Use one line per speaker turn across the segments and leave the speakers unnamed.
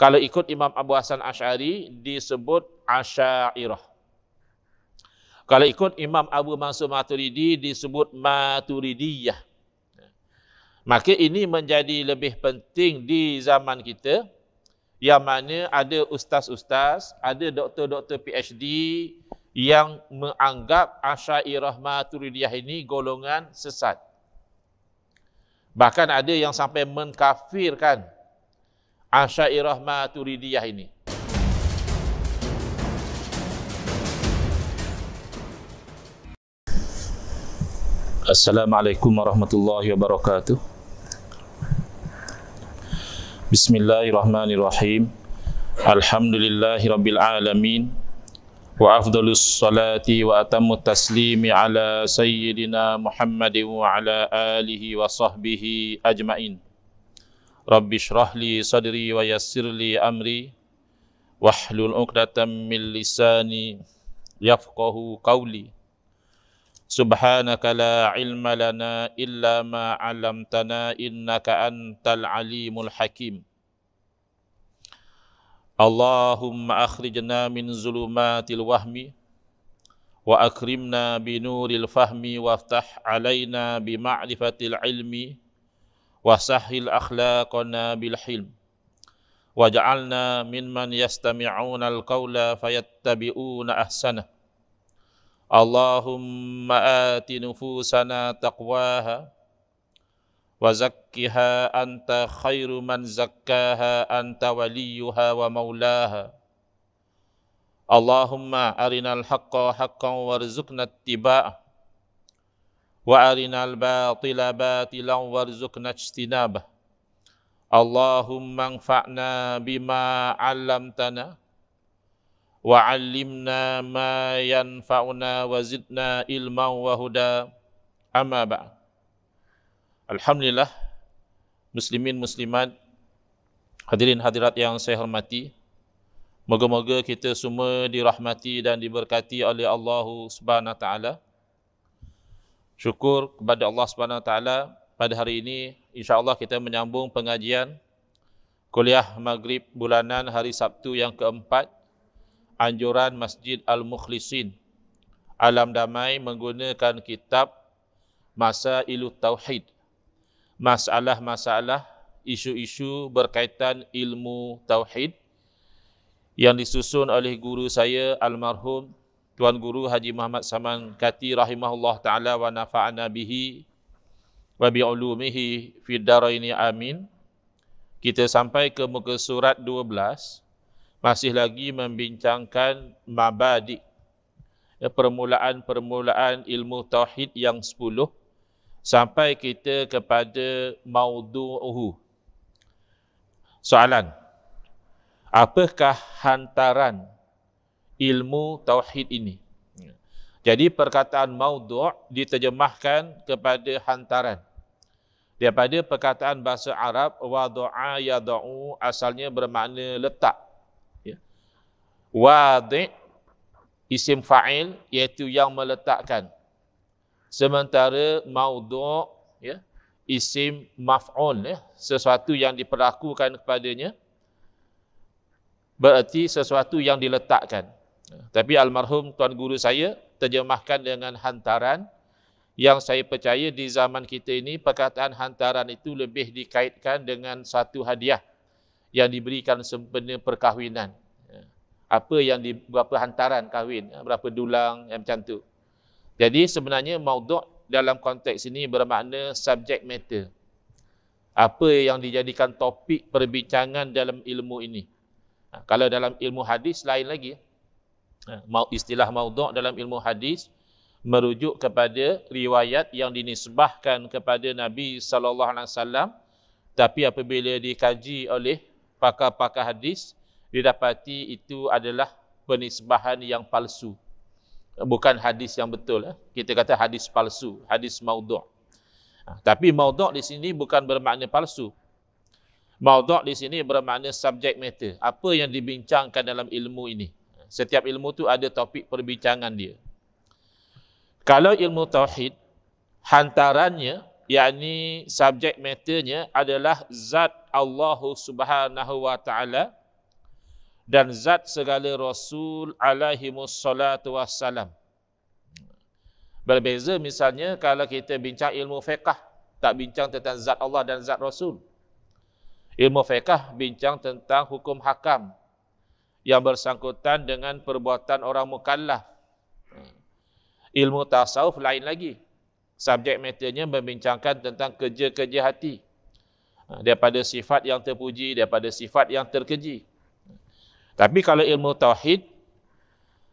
Kalau ikut Imam Abu Hasan Asy'ari disebut Asy'ariyah. Kalau ikut Imam Abu Mansur Maturidi disebut Maturidiyah. Maka ini menjadi lebih penting di zaman kita, yang mana ada ustaz-ustaz, ada doktor-doktor PhD yang menganggap Asy'ariyah Maturidiyah ini golongan sesat. Bahkan ada yang sampai mengkafirkan Asy'ariyah Maturidiyah ini. Assalamualaikum warahmatullahi wabarakatuh. Bismillahirrahmanirrahim. Alhamdulillahi rabbil alamin. Wa afdalus salati wa atammu taslimi ala sayyidina Muhammadin wa ala alihi wa sahbihi ajmain. Rabbi shrah li sadri wa yassir li amri wahlul 'uqdatam min lisani yafqahu qawli. Subhanaka la ilma lana illa ma 'allamtana innaka antal alimul hakim. Allahumma akhrijna min zulumatil wahmi wa akrimna bi nuril fahmi waftah alaina bi ma'rifatil ilmi wa sahhil akhlaqana bil hilm waj'alna mimman yastami'una al-qawla fayattabi'una ahsanah. Allahumma ati nufusana taqwaha wa zakkiha anta khairu man zakkaha anta waliyuha wa maulaha. Allahumma arinal haqqa haqqan warzuqna ittiba'ah wa arinal batila batilan warzuqna ijtinabah. Allahumma anfa'na bima 'allamtana wa 'allimna ma yanfa'una wa zidna ilman wa huda. Amma ba'd. Alhamdulillah, muslimin muslimat, hadirin hadirat yang saya hormati, moga-moga kita semua dirahmati dan diberkati oleh Allah Subhanahu wa taala. Syukur kepada Allah Subhanahu wa taala, pada hari ini insya-Allah kita menyambung pengajian kuliah Maghrib bulanan hari Sabtu yang keempat, anjuran Masjid Al-Mukhlisin Alam Damai menggunakan kitab Masailut Tauhid, masalah-masalah, isu-isu berkaitan ilmu tauhid, yang disusun oleh guru saya almarhum Tuan Guru Haji Muhammad Saman Kati rahimahullah ta'ala wa nafa'ana bihi wa bi'ulumihi fid daraini amin. Kita sampai ke muka surat 12, masih lagi membincangkan mabadi', permulaan-permulaan ilmu tauhid yang 10, sampai kita kepada maudu'uhu. Soalan, apakah hantaran ilmu tauhid ini? Jadi perkataan maudu' diterjemahkan kepada hantaran daripada perkataan bahasa Arab wadu'a yada'u, asalnya bermakna letak. Wadi' isim fa'il, iaitu yang meletakkan. Sementara maudu' isim maf'ul, sesuatu yang diperlakukan kepadanya, berarti sesuatu yang diletakkan. Tapi almarhum tuan guru saya terjemahkan dengan hantaran, yang saya percaya di zaman kita ini perkataan hantaran itu lebih dikaitkan dengan satu hadiah yang diberikan sempena perkahwinan. Apa yang berapa hantaran kahwin, berapa dulang, yang macam tu. Jadi sebenarnya maudu' dalam konteks ini bermakna subject matter. Apa yang dijadikan topik perbincangan dalam ilmu ini. Kalau dalam ilmu hadis lain lagi. Istilah maudu' dalam ilmu hadis merujuk kepada riwayat yang dinisbahkan kepada Nabi SAW, tapi apabila dikaji oleh pakar-pakar hadis, didapati itu adalah penisbahan yang palsu. Bukan hadis yang betul. Kita kata hadis palsu, hadis maudu'. Tapi maudu' di sini bukan bermakna palsu. Maudu' di sini bermakna subject matter. Apa yang dibincangkan dalam ilmu ini. Setiap ilmu tu ada topik perbincangan dia. Kalau ilmu tauhid, hantarannya, yakni subject matternya adalah zat Allah Subhanahu wa taala dan zat segala Rasul alaihimus salatu wassalam. Berbeza misalnya kalau kita bincang ilmu fiqh, tak bincang tentang zat Allah dan zat Rasul. Ilmu fiqh bincang tentang hukum hakam yang bersangkutan dengan perbuatan orang mukallaf. Ilmu tasawuf lain lagi. Subjek materinya membincangkan tentang kerja-kerja hati. Daripada sifat yang terpuji, daripada sifat yang terkeji. Tapi kalau ilmu tauhid,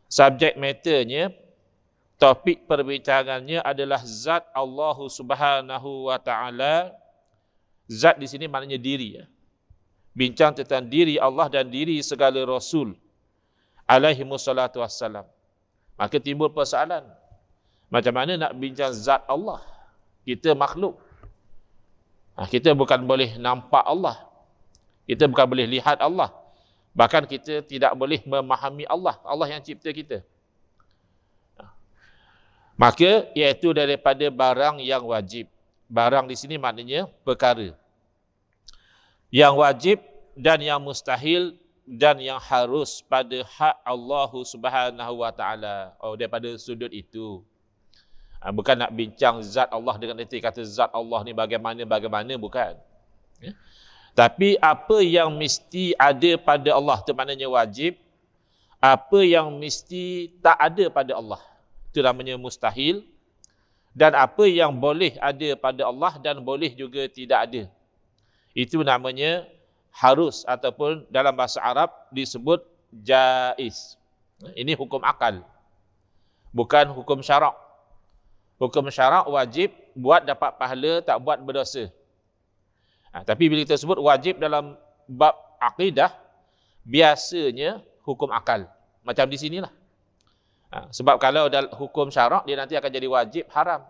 subjek materinya, topik perbincangannya adalah zat Allah Subhanahu wa taala. Zat di sini maknanya diri, ya. Bincang tentang diri Allah dan diri segala Rasul alaihimus salatu wassalam. Maka timbul persoalan, macam mana nak bincang zat Allah? Kita makhluk. Kita bukan boleh nampak Allah. Kita bukan boleh lihat Allah. Bahkan kita tidak boleh memahami Allah. Allah yang cipta kita. Maka iaitu daripada barang yang wajib. Barang di sini maknanya perkara. Yang wajib dan yang mustahil dan yang harus pada hak Allah Subhanahu wa taala. Oh, daripada sudut itu. Bukan nak bincang zat Allah dengan erti kata zat Allah ni bagaimana, bukan. Ya? Tapi apa yang mesti ada pada Allah, itu maknanya wajib. Apa yang mesti tak ada pada Allah, itu namanya mustahil. Dan apa yang boleh ada pada Allah dan boleh juga tidak ada, itu namanya harus, ataupun dalam bahasa Arab disebut jaiz. Ini hukum akal, bukan hukum syarak. Hukum syarak wajib, buat dapat pahala, tak buat berdosa. Tapi bila kita sebut wajib dalam bab akidah, biasanya hukum akal. Macam di sinilah. Sebab kalau dalam hukum syarak, dia nanti akan jadi wajib, haram.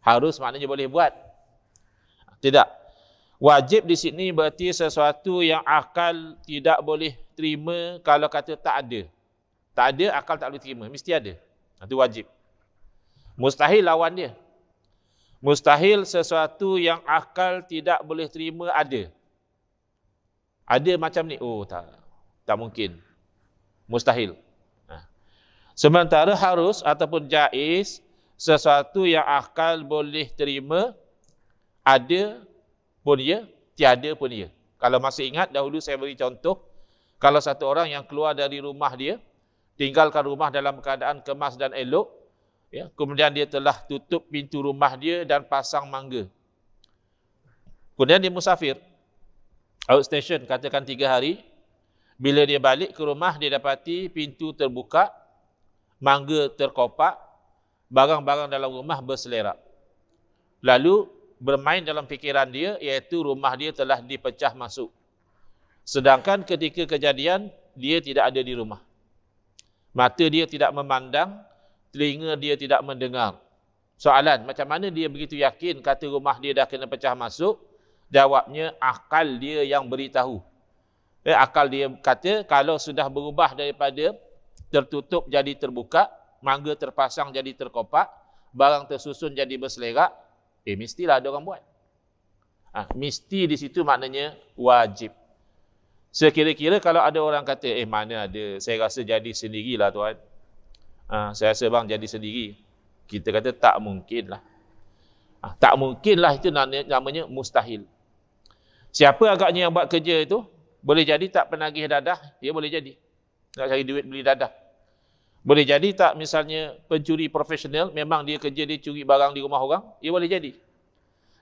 Harus maknanya boleh buat. Tidak. Wajib di sini berarti sesuatu yang akal tidak boleh terima kalau kata tak ada. Tak ada, akal tak boleh terima. Mesti ada. Itu wajib. Mustahil lawan dia. Mustahil sesuatu yang akal tidak boleh terima ada. Ada macam ni? Oh, tak mungkin. Mustahil. Sementara harus ataupun jaiz, sesuatu yang akal boleh terima, ada pun ya, tiada pun ya. Kalau masih ingat, dahulu saya beri contoh, kalau satu orang yang keluar dari rumah dia, tinggalkan rumah dalam keadaan kemas dan elok, ya, kemudian dia telah tutup pintu rumah dia dan pasang mangga. Kemudian dia musafir, outstation, katakan 3 hari. Bila dia balik ke rumah, dia dapati pintu terbuka, mangga terkopak, barang-barang dalam rumah berselerak. Lalu bermain dalam fikiran dia, iaitu rumah dia telah dipecah masuk. Sedangkan ketika kejadian, dia tidak ada di rumah. Mata dia tidak memandang, telinga dia tidak mendengar. Soalan, macam mana dia begitu yakin kata rumah dia dah kena pecah masuk? Jawabnya, akal dia yang beritahu. Akal dia kata, kalau sudah berubah daripada tertutup jadi terbuka, mangga terpasang jadi terkopak, barang tersusun jadi berselerak, mestilah ada orang buat. Mesti di situ maknanya wajib. Sekira-kira kalau ada orang kata, mana ada, saya rasa jadi sendirilah tuan. Saya rasa bang jadi sendiri. Kita kata tak mungkin lah. Tak mungkin lah, itu namanya mustahil. Siapa agaknya yang buat kerja itu, boleh jadi tak penagih dadah, dia boleh jadi. Nak cari duit beli dadah. Boleh jadi tak misalnya pencuri profesional, memang dia kerja dia curi barang di rumah orang, dia boleh jadi.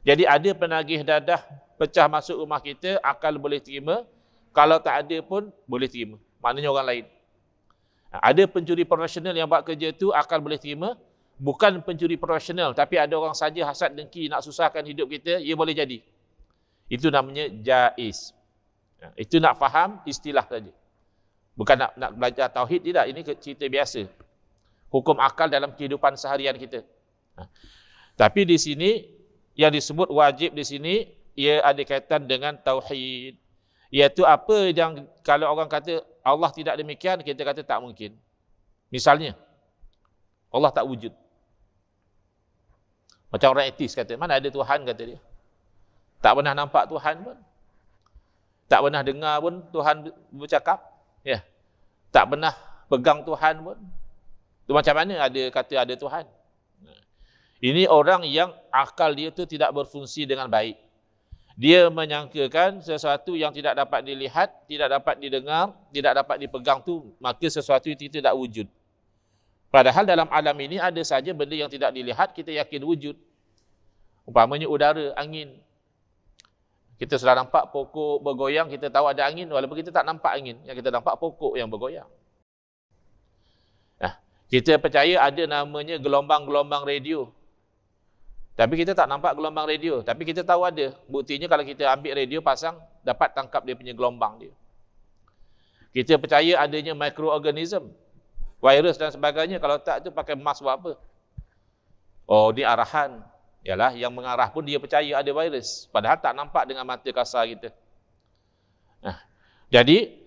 Jadi ada penagih dadah pecah masuk rumah kita, akal boleh terima. Kalau tak ada pun boleh terima. Maknanya orang lain. Ada pencuri profesional yang buat kerja tu, akal boleh terima. Bukan pencuri profesional, tapi ada orang saja hasad dengki nak susahkan hidup kita, ia boleh jadi. Itu namanya jaiz. Itu nak faham istilah saja. Bukan nak belajar tauhid, tidak. Ini cerita biasa. Hukum akal dalam kehidupan seharian kita. Tapi di sini, yang disebut wajib di sini, ia ada kaitan dengan tauhid. Iaitu apa yang kalau orang kata Allah tidak demikian, kita kata tak mungkin. Misalnya, Allah tak wujud. Macam orang etis kata, mana ada Tuhan, kata dia. Tak pernah nampak Tuhan pun. Tak pernah dengar pun Tuhan bercakap. Ya. Tak pernah pegang Tuhan pun. Tu macam mana ada kata ada Tuhan? Ini orang yang akal dia tu tidak berfungsi dengan baik. Dia menyangkakan sesuatu yang tidak dapat dilihat, tidak dapat didengar, tidak dapat dipegang tu, maka sesuatu itu tidak wujud. Padahal dalam alam ini ada saja benda yang tidak dilihat, kita yakin wujud. Umpamanya udara, angin. Kita sudah nampak pokok bergoyang, kita tahu ada angin, walaupun kita tak nampak angin. Yang kita nampak pokok yang bergoyang. Nah, kita percaya ada namanya gelombang-gelombang radio. Tapi kita tak nampak gelombang radio. Tapi kita tahu ada. Buktinya kalau kita ambil radio pasang, dapat tangkap dia punya gelombang dia. Kita percaya adanya mikroorganism, virus dan sebagainya. Kalau tak tu pakai mask buat apa? Oh, ni arahan. Yalah, yang mengarah pun dia percaya ada virus. Padahal tak nampak dengan mata kasar kita. Nah, jadi,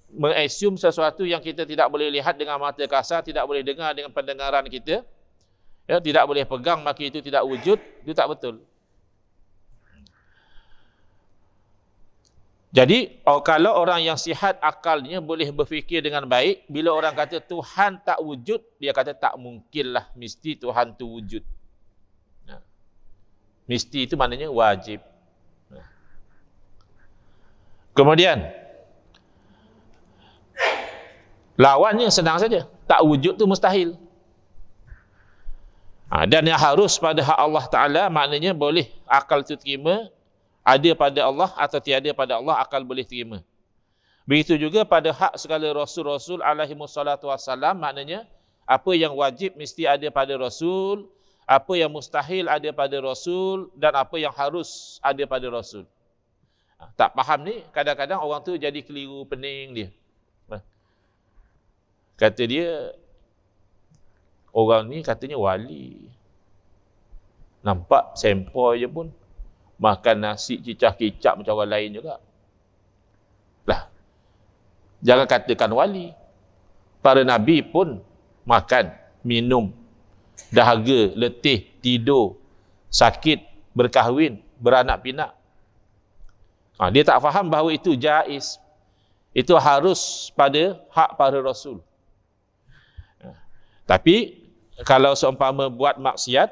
mengassume sesuatu yang kita tidak boleh lihat dengan mata kasar, tidak boleh dengar dengan pendengaran kita, ya, tidak boleh pegang, maka itu tidak wujud, itu tak betul. Jadi, kalau orang yang sihat akalnya boleh berfikir dengan baik, bila orang kata Tuhan tak wujud, dia kata tak mungkinlah, mesti Tuhan tu wujud. Mesti itu maknanya wajib. Kemudian, lawannya senang saja. Tak wujud tu mustahil. Dan yang harus pada hak Allah Ta'ala, maknanya boleh akal itu terima, ada pada Allah atau tiada pada Allah, akal boleh terima. Begitu juga pada hak segala Rasul-Rasul alaihi wassalatu wassalam, maknanya apa yang wajib mesti ada pada Rasul, apa yang mustahil ada pada Rasul, dan apa yang harus ada pada Rasul. Tak faham ni, kadang-kadang orang tu jadi keliru pening dia. Kata dia, orang ni katanya wali. Nampak sempoi je pun, makan nasi cicah kicap macam orang lain juga. Lah, jangan katakan wali. Para Nabi pun makan, minum, dahaga, letih, tidur, sakit, berkahwin, beranak pinak. Dia tak faham bahawa itu jaiz. Itu harus pada hak para Rasul. Tapi kalau seumpama buat maksiat,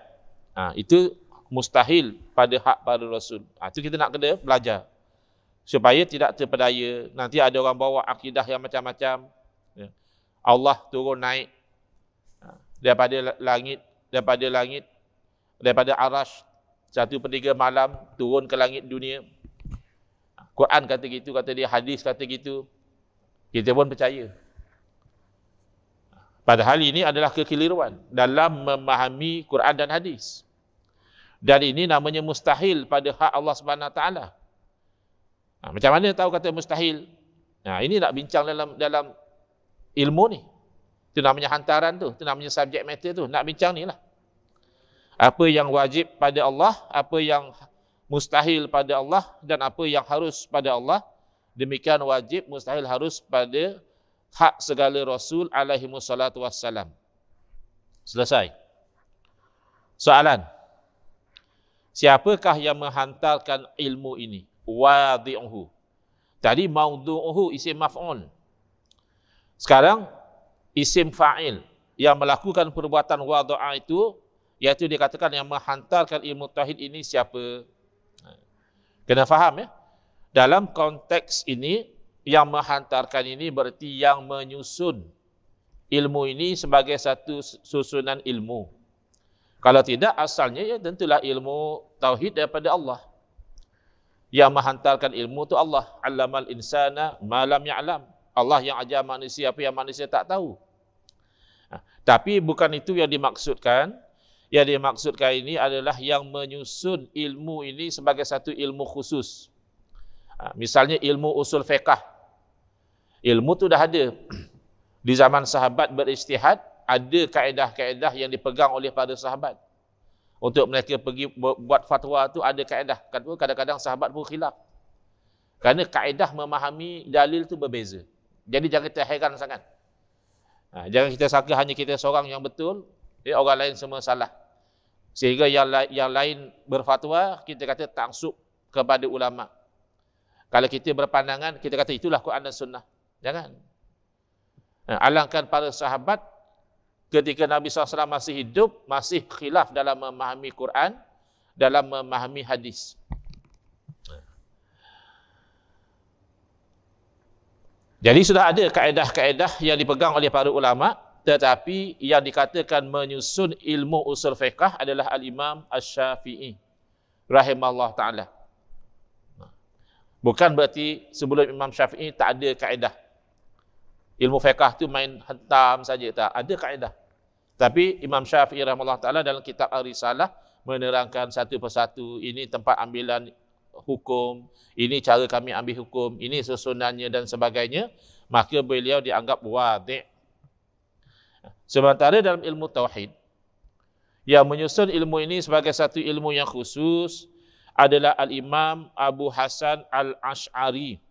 itu mustahil pada hak para Rasul. Itu kita nak kena belajar. Supaya tidak terpedaya. Nanti ada orang bawa akidah yang macam-macam. Allah turun naik daripada langit, daripada arash, 1/3 malam, turun ke langit dunia. Quran kata gitu, kata dia, hadis kata gitu. Kita pun percaya. Padahal ini adalah kekeliruan dalam memahami Quran dan hadis. Dan ini namanya mustahil pada hak Allah Subhanahu Wa Taala. Macam mana tahu kata mustahil? Ini nak bincang dalam ilmu ni. Itu namanya hantaran tu, itu namanya subject matter tu. Nak bincang ni lah. Apa yang wajib pada Allah, apa yang mustahil pada Allah, dan apa yang harus pada Allah. Demikian wajib, mustahil, harus pada hak segala Rasul alaihi wassalatu wassalam. Selesai. Soalan. Siapakah yang menghantarkan ilmu ini? Wadi'uhu. Tadi maudu'uhu isim maf'ul. Sekarang isim fa'il yang melakukan perbuatan wada'a itu, iaitu dikatakan yang menghantarkan ilmu tauhid ini siapa? Kena faham ya. Dalam konteks ini, yang menghantarkan ini berarti yang menyusun ilmu ini sebagai satu susunan ilmu. Kalau tidak, asalnya ya tentulah ilmu tauhid daripada Allah. Yang menghantarkan ilmu itu Allah. Allamal insana ma lam ya'lam. Allah yang ajar manusia apa yang manusia tak tahu. Tapi bukan itu yang dimaksudkan. Yang dimaksudkan ini adalah yang menyusun ilmu ini sebagai satu ilmu khusus. Misalnya ilmu usul fiqh. Ilmu tu dah ada. Di zaman sahabat beristihad, ada kaedah-kaedah yang dipegang oleh para sahabat. Untuk mereka pergi buat fatwa tu ada kaedah. Kadang-kadang sahabat pun khilaf. Kerana kaedah memahami dalil tu berbeza. Jadi jangan kita hairan sangat. Jangan kita sangka hanya kita seorang yang betul, orang lain semua salah. Sehingga yang lain berfatwa, kita kata taksub kepada ulama. Kalau kita berpandangan, kita kata itulah Quran dan Sunnah. Jangan. Alangkan para sahabat ketika Nabi SAW masih hidup, masih khilaf dalam memahami Quran, dalam memahami hadis. Jadi sudah ada kaedah-kaedah yang dipegang oleh para ulama, tetapi yang dikatakan menyusun ilmu usul fiqh adalah Al-Imam Asy-Syafi'i rahimahullah ta'ala. Bukan berarti sebelum Imam Syafi'i tak ada kaedah. Ilmu fiqh tu main hentam saja, tak ada kaedah. Tapi Imam Syafi'i rahimahullah ta'ala dalam kitab Ar-Risalah menerangkan satu persatu, ini tempat ambilan hukum, ini cara kami ambil hukum, ini susunannya dan sebagainya, maka beliau dianggap wadih. Sementara dalam ilmu tauhid, yang menyusun ilmu ini sebagai satu ilmu yang khusus adalah Al-Imam Abu Hasan Al-Ash'ari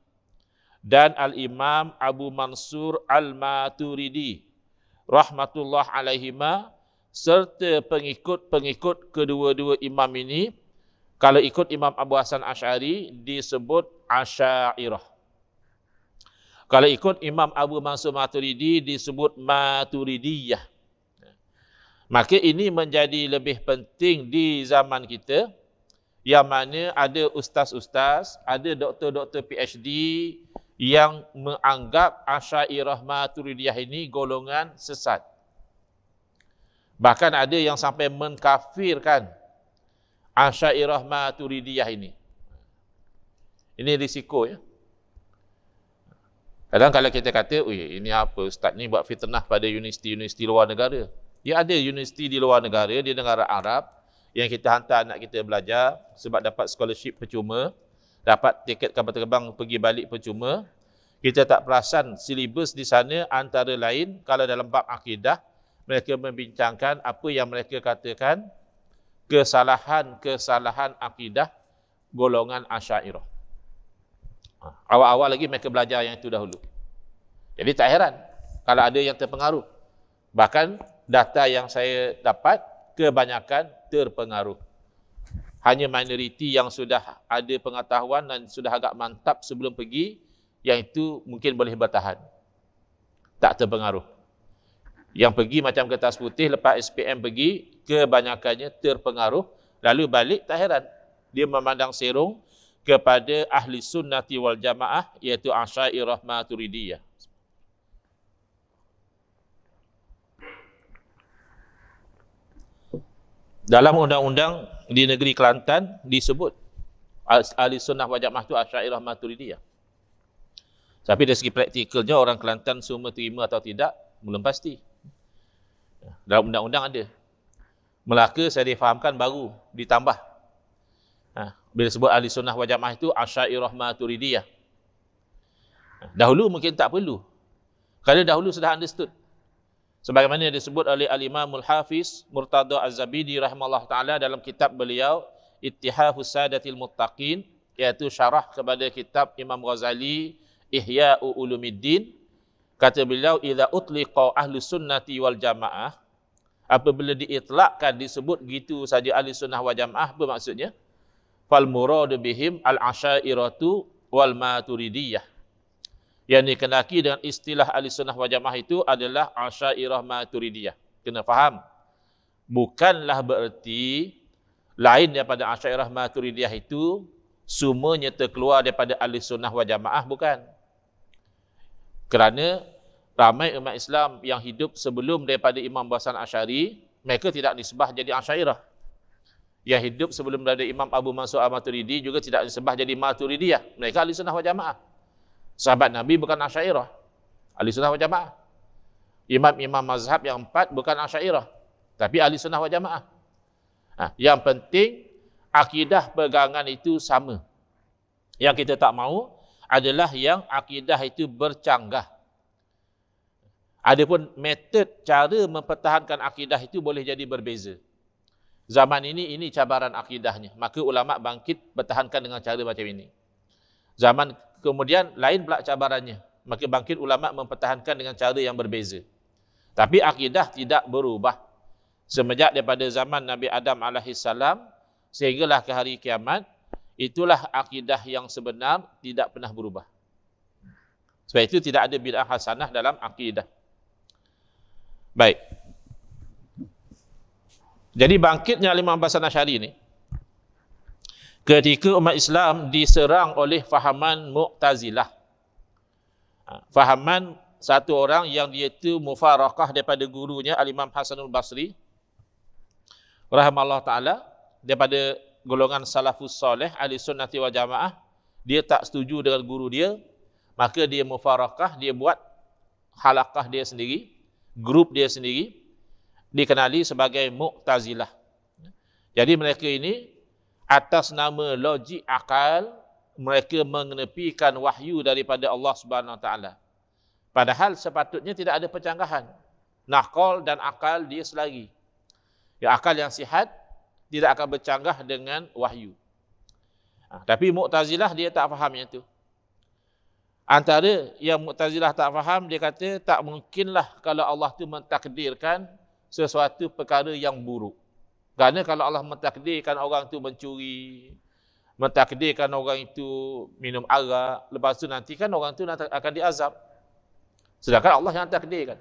dan Al-Imam Abu Mansur Al-Maturidi rahmatullah alaihima, serta pengikut-pengikut kedua-dua imam ini. Kalau ikut Imam Abu Hasan Ash'ari disebut Asy'ariyah. Kalau ikut Imam Abu Mansur Maturidi disebut Maturidiyah. Maka ini menjadi lebih penting di zaman kita, yang mana ada ustaz-ustaz, ada doktor-doktor PhD yang menganggap Asy'ariyah Maturidiyah ini golongan sesat. Bahkan ada yang sampai mengkafirkan Asy'ariyah Maturidiyah ini. Ini risiko ya. Kadang kalau kita kata, ini apa ustaz ni buat fitnah pada universiti-universiti luar negara. Ya ada universiti di luar negara, di negara Arab, yang kita hantar anak kita belajar sebab dapat scholarship percuma, dapat tiket kapal terbang pergi balik percuma. Kita tak perasan silibus di sana antara lain, kalau dalam bab akidah, mereka membincangkan apa yang mereka katakan kesalahan akidah golongan Asy'ariyah. Awal-awal lagi mereka belajar yang itu dahulu. Jadi tak heran kalau ada yang terpengaruh. Bahkan data yang saya dapat, kebanyakan terpengaruh. Hanya minoriti yang sudah ada pengetahuan dan sudah agak mantap sebelum pergi, yang itu mungkin boleh bertahan. Tak terpengaruh. Yang pergi macam kertas putih, lepas SPM pergi, kebanyakannya terpengaruh, lalu balik, tak heran. Dia memandang serong kepada ahli sunnati wal jamaah, iaitu Asy'ariyah Maturidiyah. Dalam undang-undang di negeri Kelantan disebut ahli sunnah wal jamaah itu Asy'ariyah Maturidiyah. Tapi dari segi praktikalnya orang Kelantan semua terima atau tidak, belum pasti. Dalam undang-undang ada. Melaka saya difahamkan baru ditambah. Bila sebut ahli sunnah wal jamaah itu Asy'ariyah Maturidiyah. Dahulu mungkin tak perlu. Kerana dahulu sudah understood. Sebagaimana disebut oleh Al-Imamul Hafiz Murtada Az-Zabidi rahimahullah ta'ala dalam kitab beliau Ittihafus Sadatil Muttaqin, iaitu syarah kepada kitab Imam Ghazali Ihya'u Ulumiddin. Kata beliau, idza utliqa ahli sunnati wal jamaah, apabila diitlakkan disebut gitu saja ahli sunnah wal jamaah, apa maksudnya? Fal muradu bihim al-asy'ariyatu wal maturidiyah. Yang dikenaki dengan istilah ahli sunnah wal jamaah itu adalah Asy'ariyah Maturidiyah. Kena faham. Bukanlah bererti lain daripada Asy'ariyah Maturidiyah itu semuanya terkeluar daripada ahli sunnah wal jamaah, bukan. Kerana ramai umat Islam yang hidup sebelum daripada Imam Abu Hasan Asy'ari, mereka tidak disebah jadi Asy'ariyah. Yang hidup sebelum daripada Imam Abu Mansur Al-Maturidi juga tidak disebah jadi Maturidiyah. Mereka ahli sunnah wal jamaah. Sahabat Nabi bukan Asy'ariyah, ahli sunnah wal jamaah. Imam-imam mazhab yang 4 bukan Asy'ariyah, tapi ahli sunnah wal jamaah. Yang penting akidah pegangan itu sama. Yang kita tak mahu adalah yang akidah itu bercanggah. Adapun metod cara mempertahankan akidah itu boleh jadi berbeza. Zaman ini cabaran akidahnya, maka ulama bangkit bertahankan dengan cara macam ini. Zaman kemudian lain pula cabarannya, maka bangkit ulama mempertahankan dengan cara yang berbeza. Tapi akidah tidak berubah. Semenjak daripada zaman Nabi Adam alaihissalam sehinggalah ke hari kiamat, itulah akidah yang sebenar, tidak pernah berubah. Sebab itu tidak ada bid'ah hasanah dalam akidah. Baik. Jadi bangkitnya Imam Hasan Asy'ari ni ketika umat Islam diserang oleh fahaman Mu'tazilah. Fahaman satu orang yang dia itu mufarakah daripada gurunya Al-Imam Hasanul Basri rahimahullah ta'ala, daripada golongan salafus soleh ahli sunnati wal jamaah. Dia tak setuju dengan guru dia, maka dia mufarakah, dia buat halaqah dia sendiri, grup dia sendiri, dikenali sebagai Mu'tazilah. Jadi mereka ini atas nama logik akal, mereka mengenepikan wahyu daripada Allah Subhanahu Wa Taala. Padahal sepatutnya tidak ada percanggahan. Naqal dan akal dia selari. Ya, akal yang sihat tidak akan bercanggah dengan wahyu. Tapi Mu'tazilah dia tak faham yang itu. Antara yang Mu'tazilah tak faham, dia kata tak mungkinlah kalau Allah tu mentakdirkan sesuatu perkara yang buruk. Kerana kalau Allah mentakdirkan orang tu mencuri, mentakdirkan orang itu minum arak, lepas tu nanti kan orang tu akan diazab. Sedangkan Allah yang takdirkan.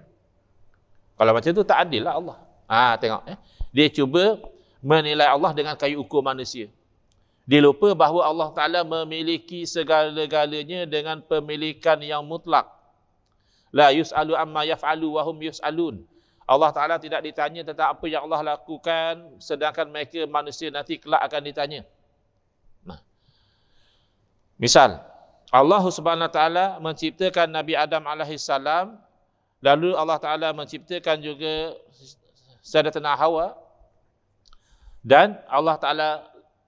Kalau macam tu tak adil lah Allah. Tengok. Dia cuba menilai Allah dengan kayu ukur manusia. Dia lupa bahawa Allah Ta'ala memiliki segala-galanya dengan pemilikan yang mutlak. La yus'alu amma yaf'alu wa hum yus'alun. Allah Ta'ala tidak ditanya tentang apa yang Allah lakukan, sedangkan mereka manusia nanti kelak akan ditanya. Misal, Allah Subhanahu Wa Ta'ala menciptakan Nabi Adam alaihissalam, lalu Allah Ta'ala menciptakan juga Sayyidatina Hawa, dan Allah Ta'ala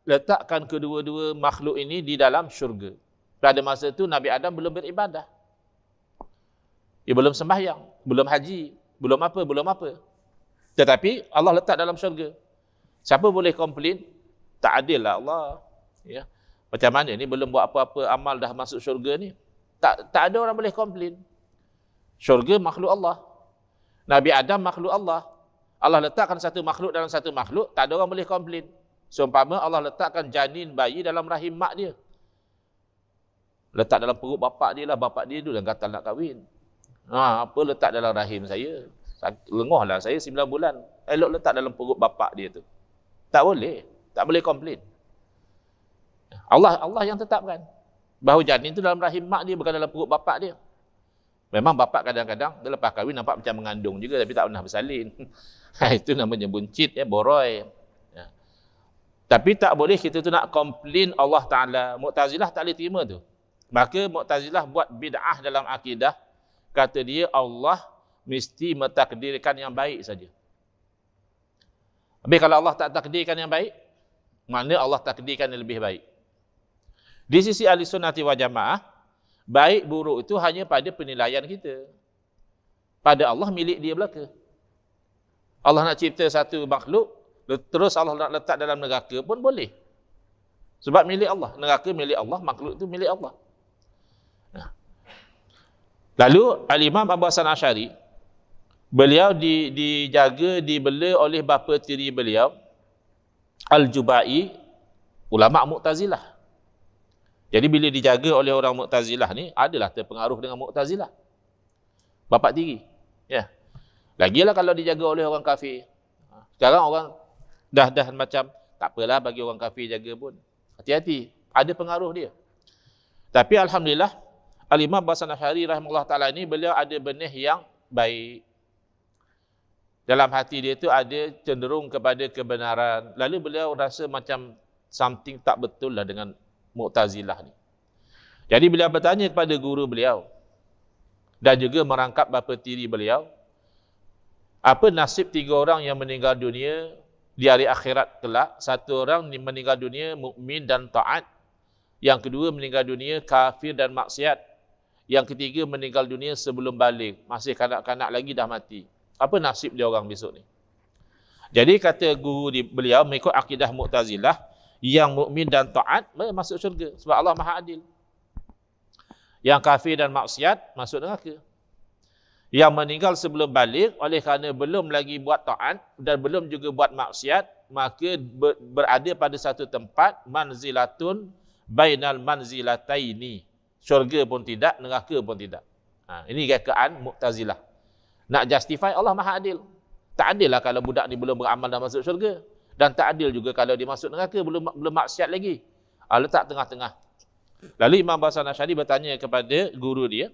letakkan kedua-dua makhluk ini di dalam syurga. Pada masa itu Nabi Adam belum beribadah. Dia belum sembahyang, belum haji, belum apa. Tetapi Allah letak dalam syurga. Siapa boleh komplain? Tak adil lah Allah. Ya. Macam mana ni belum buat apa-apa amal dah masuk syurga ni? Tak ada orang boleh komplain. Syurga makhluk Allah. Nabi Adam makhluk Allah. Allah letakkan satu makhluk dalam satu makhluk, tak ada orang boleh komplain. Seumpama Allah letakkan janin bayi dalam rahim mak dia. Letak dalam perut bapak dia lah, bapak dia dulu yang gatal nak kahwin. Apa letak dalam rahim saya? Lengoh lah saya 9 bulan. Elok letak dalam perut bapak dia tu. Tak boleh komplain. Allah yang tetapkan bahawa janin itu dalam rahim mak dia, bukan dalam perut bapak dia. Memang bapak kadang-kadang dia lepas kahwin nampak macam mengandung juga, tapi tak pernah bersalin. Itu namanya buncit, boroi. Ya. Tapi tak boleh kita tu nak komplain Allah Ta'ala. Mu'tazilah tak boleh terima tu. Maka Mu'tazilah buat bid'ah dalam akidah. Kata dia Allah mesti mentakdirkan yang baik saja. Habis kalau Allah tak takdirkan yang baik, mana Allah takdirkan yang lebih baik. Di sisi ahli sunnati wal jamaah, baik buruk itu hanya pada penilaian kita. Pada Allah milik dia belaka. Allah nak cipta satu makhluk, terus Allah nak letak dalam neraka pun boleh. Sebab milik Allah. Neraka milik Allah, makhluk itu milik Allah. Lalu Al-Imam Abu Hasan Asy'ari, beliau dijaga, dibela oleh bapa tiri beliau, Al-Jubai, ulama Mu'tazilah. Jadi bila dijaga oleh orang Mu'tazilah ni, adalah terpengaruh dengan Mu'tazilah. Bapa tiri. Ya. Lagilah kalau dijaga oleh orang kafir. Sekarang orang dah macam, tak apalah bagi orang kafir jaga pun. Hati-hati, ada pengaruh dia. Tapi Alhamdulillah, Al-Imam Abu Hasan Asy'ari rahimahullah ta'ala ni, beliau ada benih yang baik. Dalam hati dia tu ada cenderung kepada kebenaran. Lalu beliau rasa macam something tak betul lah dengan Mu'tazilah ni. Jadi beliau bertanya kepada guru beliau dan juga merangkap bapa tiri beliau, apa nasib 3 orang yang meninggal dunia di hari akhirat kelak? 1 orang meninggal dunia mukmin dan taat, yang kedua meninggal dunia kafir dan maksiat, yang ketiga meninggal dunia sebelum balik, masih kanak-kanak lagi dah mati. Apa nasib dia orang besok ni? Jadi kata guru beliau, mengikut akidah Mu'tazilah, yang mukmin dan taat masuk syurga sebab Allah Maha Adil. Yang kafir dan maksiat masuk neraka. Yang meninggal sebelum balik oleh kerana belum lagi buat taat dan belum juga buat maksiat, maka berada pada satu tempat, manzilatun bainal manzilataini. Syurga pun tidak, neraka pun tidak. Ini rekaan Mu'tazilah. Nak justify Allah Maha Adil. Tak adil lah kalau budak ni belum beramal dan masuk syurga. Dan tak adil juga kalau dia masuk neraka belum maksiat lagi. Letak tengah-tengah. Lalu Imam Hasan Asy'ari bertanya kepada guru dia,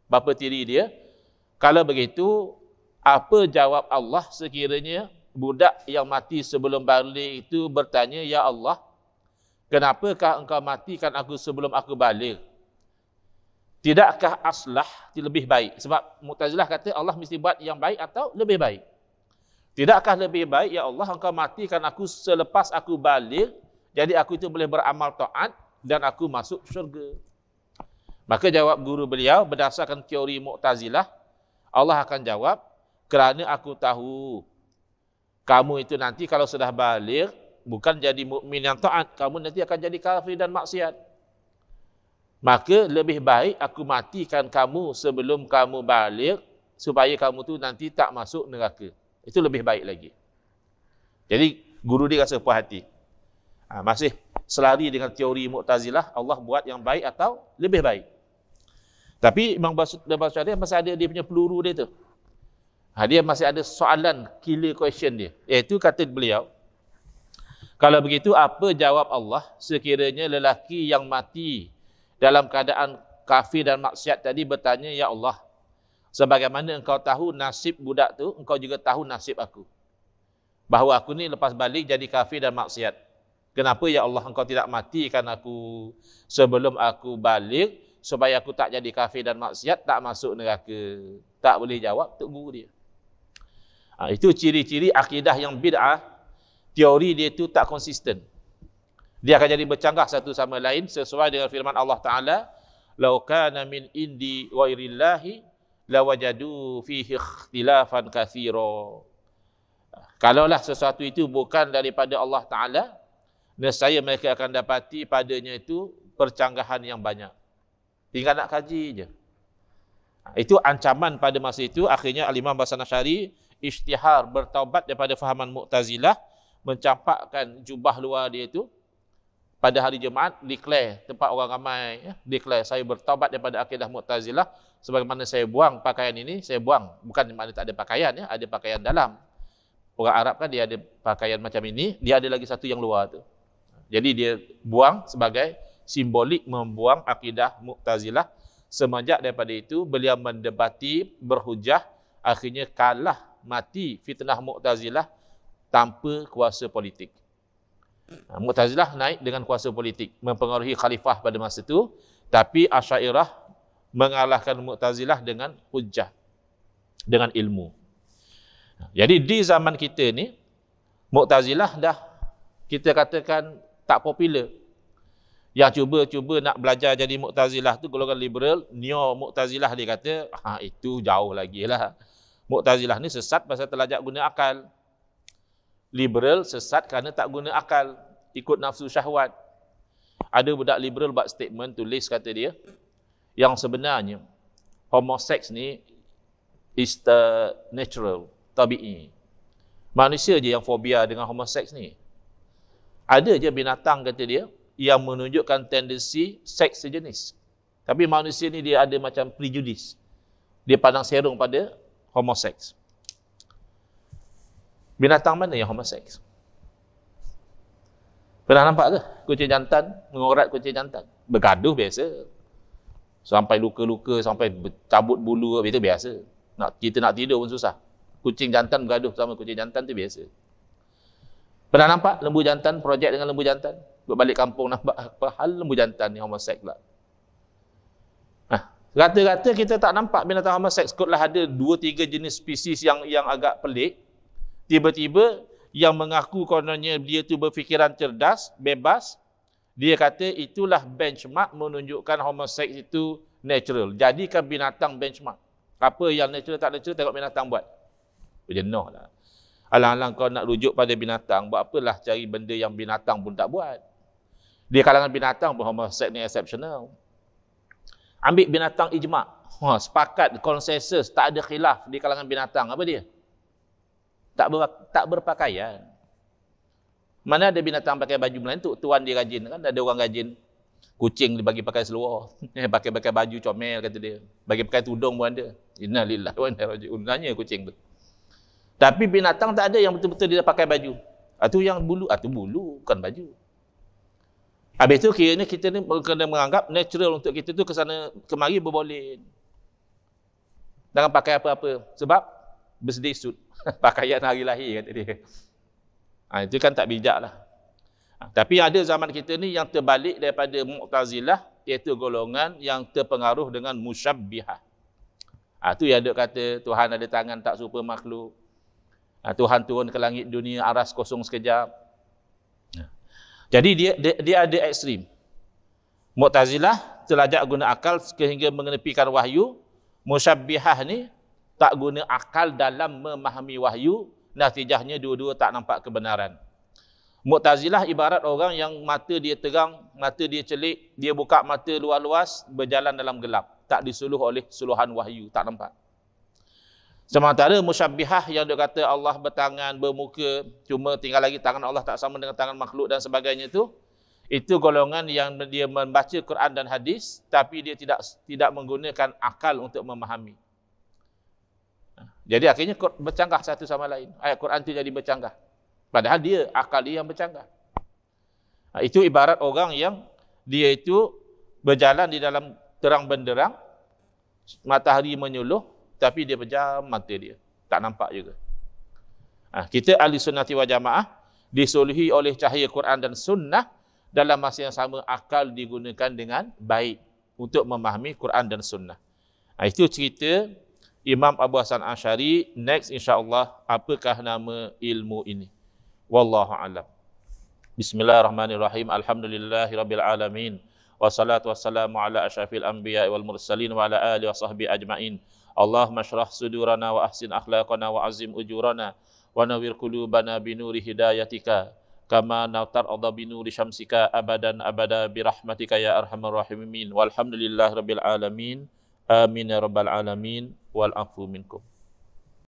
bapa tiri dia, kalau begitu, apa jawab Allah sekiranya budak yang mati sebelum balik itu bertanya, ya Allah, kenapakah engkau matikan aku sebelum aku balik? Tidakkah aslah lebih baik? Sebab Mu'tazilah kata Allah mesti buat yang baik atau lebih baik. Tidakkah lebih baik, ya Allah, engkau matikan aku selepas aku balik, jadi aku itu boleh beramal taat dan aku masuk syurga. Maka jawab guru beliau, berdasarkan teori Mu'tazilah, Allah akan jawab, kerana aku tahu kamu itu nanti kalau sudah balik, bukan jadi mukmin yang taat, kamu nanti akan jadi kafir dan maksiat. Maka lebih baik aku matikan kamu sebelum kamu balik, supaya kamu tu nanti tak masuk neraka. Itu lebih baik lagi. Jadi guru dia rasa puas hati. Masih selari dengan teori Mu'tazilah, Allah buat yang baik atau lebih baik. Tapi Imam Basyari masih ada dia punya peluru dia tu. Dia masih ada soalan, killer question dia. Iaitu kata beliau, kalau begitu apa jawab Allah sekiranya lelaki yang mati dalam keadaan kafir dan maksiat tadi bertanya, ya Allah, sebagaimana engkau tahu nasib budak tu, engkau juga tahu nasib aku. Bahawa aku ni lepas balik jadi kafir dan maksiat. Kenapa ya Allah engkau tidak matikan aku sebelum aku balik, supaya aku tak jadi kafir dan maksiat, tak masuk neraka? Tak boleh jawab, tok guru dia. Itu ciri-ciri akidah yang bid'ah. Teori dia tu tak konsisten. Dia akan jadi bercanggah satu sama lain sesuai dengan firman Allah Ta'ala, "Lau kana min indi ghairillahi lawajadu fihi ikhtilafan katsira." Kalaulah sesuatu itu bukan daripada Allah Ta'ala, nescaya mereka akan dapati padanya itu percanggahan yang banyak. Tinggal nak kaji je. Itu ancaman pada masa itu. Akhirnya Al-Imam Hasan Asy'ari isytihar bertaubat daripada fahaman Mu'tazilah, mencampakkan jubah luar dia itu pada hari Jumaat, declare tempat orang ramai, declare saya bertaubat daripada akidah Mu'tazilah, sebagaimana saya buang pakaian ini, saya buang, bukan makna tak ada pakaian, ada pakaian dalam. Orang Arab kan dia ada pakaian macam ini, dia ada lagi satu yang luar tu. Jadi dia buang sebagai simbolik membuang akidah Mu'tazilah. Semenjak daripada itu beliau mendebati, berhujah, akhirnya kalah, mati fitnah Mu'tazilah tanpa kuasa politik. Mu'tazilah naik dengan kuasa politik, mempengaruhi khalifah pada masa itu, tapi Asy'ariyah mengalahkan Mu'tazilah dengan hujjah, dengan ilmu. Jadi di zaman kita ni, Mu'tazilah dah kita katakan tak popular. Yang cuba nak belajar jadi Mu'tazilah tu golongan liberal, neo Mu'tazilah dia kata, itu jauh lagi lah. Mu'tazilah ni sesat pasal terlajak guna akal. Liberal sesat kerana tak guna akal, ikut nafsu syahwat. Ada budak liberal buat statement, tulis kata dia, yang sebenarnya homoseks ni is the natural, tabi'i. Manusia je yang fobia dengan homoseks ni. Ada je binatang, kata dia, yang menunjukkan tendensi seks sejenis. Tapi manusia ni dia ada macam prejudis. Dia pandang serong pada homoseks. Binatang mana yang homoseks? Pernah nampak ke kucing jantan mengorat kucing jantan? Bergaduh biasa. Sampai luka-luka, sampai cabut bulu, itu biasa. Kita nak tidur pun susah. Kucing jantan bergaduh sama kucing jantan tu biasa. Pernah nampak lembu jantan, projek dengan lembu jantan? Balik kampung nampak apa hal lembu jantan ni homoseks pula. Rata-rata kita tak nampak binatang homoseks. Kotlah ada 2-3 jenis spesies yang agak pelik. Tiba-tiba yang mengaku kononnya dia tu berfikiran cerdas, bebas, dia kata itulah benchmark menunjukkan homoseks itu natural. Jadikan binatang benchmark. Apa yang natural tak natural, tengok binatang buat. Jenuh lah. Alang-alang kau nak rujuk pada binatang, buat apalah cari benda yang binatang pun tak buat. Di kalangan binatang pun homoseks ni exceptional. Ambil binatang ijma'. Sepakat, konsensus, tak ada khilaf di kalangan binatang. Apa dia? Tak berpakaian. Mana ada binatang pakai baju Melayu, tuan dia rajin, kan ada orang rajin. Kucing dia bagi pakai seluar. Pakai baju comel kata dia. Bagi pakai tudung pun ada. Innalillahi wa inna ilaihi raji'un. Nanya kucing tu. Tapi binatang tak ada yang betul-betul dia pakai baju. Itu yang bulu. Itu bulu, bukan baju. Habis tu kiranya kita ni kena menganggap natural untuk kita tu kesana kemari berboleh. Jangan pakai apa-apa. Sebab birthday suit. Pakaian hari lahir kata dia. Itu kan tak bijak lah. Tapi ada zaman kita ni yang terbalik daripada Mu'tazilah, iaitu golongan yang terpengaruh dengan musyabbihah. Itu yang duk kata Tuhan ada tangan tak serupa makhluk. Tuhan turun ke langit dunia aras kosong sekejap. Jadi dia ada ekstrim. Mu'tazilah terlajak guna akal sehingga mengenepikan wahyu. Musyabbihah ni tak guna akal dalam memahami wahyu. Natijahnya dua-dua tak nampak kebenaran. Mu'tazilah ibarat orang yang mata dia terang, mata dia celik, dia buka mata luas-luas, berjalan dalam gelap. Tak disuluh oleh suluhan wahyu, tak nampak. Sementara musyabbihah yang dia kata Allah bertangan, bermuka, cuma tinggal lagi tangan Allah tak sama dengan tangan makhluk dan sebagainya itu golongan yang dia membaca Quran dan hadis, tapi dia tidak menggunakan akal untuk memahami. Jadi akhirnya bercanggah satu sama lain. Ayat Quran itu jadi bercanggah. Padahal dia, akal dia yang bercanggah. Itu ibarat orang yang dia itu berjalan di dalam terang benderang, matahari menyuluh, tapi dia pejam mata dia. Tak nampak juga. Kita ahli sunnati wal jamaah disuluhi oleh cahaya Quran dan sunnah, dalam masa yang sama akal digunakan dengan baik untuk memahami Quran dan sunnah. Itu cerita Imam Abu Hasan Asy'ari. Next insya-Allah, apakah nama ilmu ini? Wallahu a'lam. Bismillahirrahmanirrahim. Alhamdulillahirabbil alamin. Wassalatu wassalamu ala asyrafil anbiya'i wal mursalin wa ala alihi washabbihi ajmain. Allahumma shrah sudurana wa ahsin akhlaqana wa azim ujurana wa nawwir qulubana binuri hidayatika kama natar'adha binuri syamsika abadan abada birahmatika ya arhamar rahimin. Walhamdulillahirabbil alamin. Amin ya rabbal alamin. Wal afu minkum.